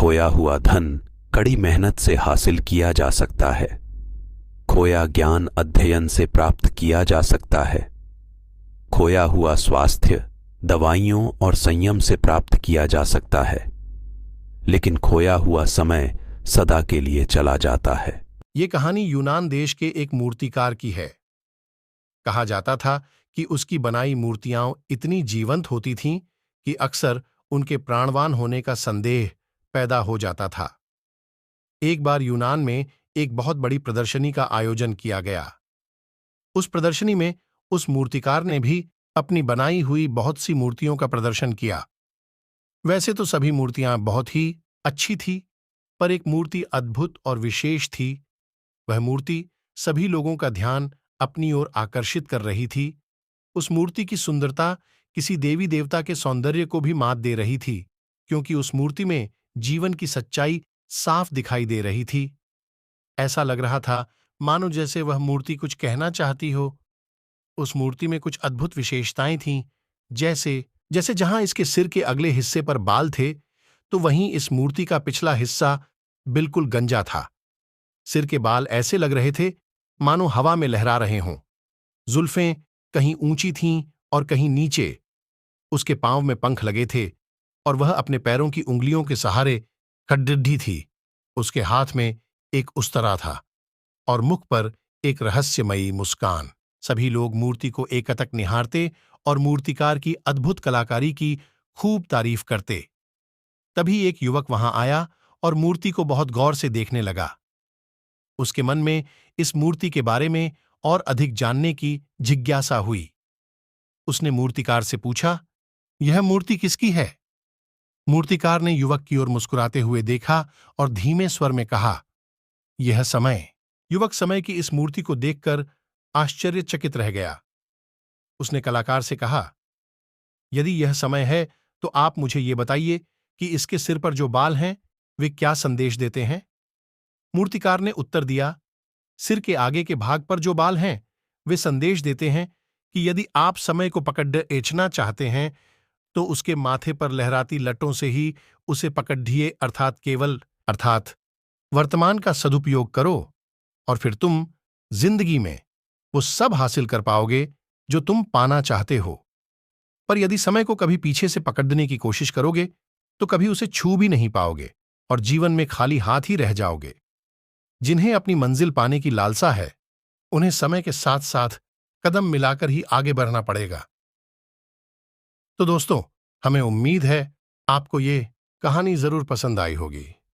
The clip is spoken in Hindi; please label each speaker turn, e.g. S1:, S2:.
S1: खोया हुआ धन कड़ी मेहनत से हासिल किया जा सकता है। खोया ज्ञान अध्ययन से प्राप्त किया जा सकता है। खोया हुआ स्वास्थ्य दवाइयों और संयम से प्राप्त किया जा सकता है, लेकिन खोया हुआ समय सदा के लिए चला जाता है।
S2: ये कहानी यूनान देश के एक मूर्तिकार की है। कहा जाता था कि उसकी बनाई मूर्तियां इतनी जीवंत होती थीं कि अक्सर उनके प्राणवान होने का संदेह पैदा हो जाता था। एक बार यूनान में एक बहुत बड़ी प्रदर्शनी का आयोजन किया गया। उस प्रदर्शनी में उस मूर्तिकार ने भी अपनी बनाई हुई बहुत सी मूर्तियों का प्रदर्शन किया। वैसे तो सभी मूर्तियां बहुत ही अच्छी थी, पर एक मूर्ति अद्भुत और विशेष थी। वह मूर्ति सभी लोगों का ध्यान अपनी ओर आकर्षित कर रही थी। उस मूर्ति की सुंदरता किसी देवी देवता के सौंदर्य को भी मात दे रही थी, क्योंकि उस मूर्ति में जीवन की सच्चाई साफ दिखाई दे रही थी। ऐसा लग रहा था मानो जैसे वह मूर्ति कुछ कहना चाहती हो। उस मूर्ति में कुछ अद्भुत विशेषताएं थीं, जैसे जैसे जहां इसके सिर के अगले हिस्से पर बाल थे, तो वहीं इस मूर्ति का पिछला हिस्सा बिल्कुल गंजा था। सिर के बाल ऐसे लग रहे थे मानो हवा में लहरा रहे हों। जुल्फें कहीं ऊंची थीं और कहीं नीचे। उसके पांव में पंख लगे थे और वह अपने पैरों की उंगलियों के सहारे खड्डिड्ढी थी। उसके हाथ में एक उस्तरा था और मुख पर एक रहस्यमयी मुस्कान। सभी लोग मूर्ति को एकटक निहारते और मूर्तिकार की अद्भुत कलाकारी की खूब तारीफ करते। तभी एक युवक वहां आया और मूर्ति को बहुत गौर से देखने लगा। उसके मन में इस मूर्ति के बारे में और अधिक जानने की जिज्ञासा हुई। उसने मूर्तिकार से पूछा, यह मूर्ति किसकी है? मूर्तिकार ने युवक की ओर मुस्कुराते हुए देखा और धीमे स्वर में कहा, यह समय। युवक समय की इस मूर्ति को देखकर आश्चर्यचकित रह गया। उसने कलाकार से कहा, यदि यह समय है तो आप मुझे ये बताइए कि इसके सिर पर जो बाल हैं वे क्या संदेश देते हैं? मूर्तिकार ने उत्तर दिया, सिर के आगे के भाग पर जो बाल हैं वे संदेश देते हैं कि यदि आप समय को पकड़ एंचना चाहते हैं तो उसके माथे पर लहराती लटों से ही उसे पकड़िए, अर्थात वर्तमान का सदुपयोग करो और फिर तुम जिंदगी में वो सब हासिल कर पाओगे जो तुम पाना चाहते हो। पर यदि समय को कभी पीछे से पकड़ने की कोशिश करोगे तो कभी उसे छू भी नहीं पाओगे और जीवन में खाली हाथ ही रह जाओगे। जिन्हें अपनी मंजिल पाने की लालसा है उन्हें समय के साथ साथ कदम मिलाकर ही आगे बढ़ना पड़ेगा। तो दोस्तों, हमें उम्मीद है आपको ये कहानी जरूर पसंद आई होगी।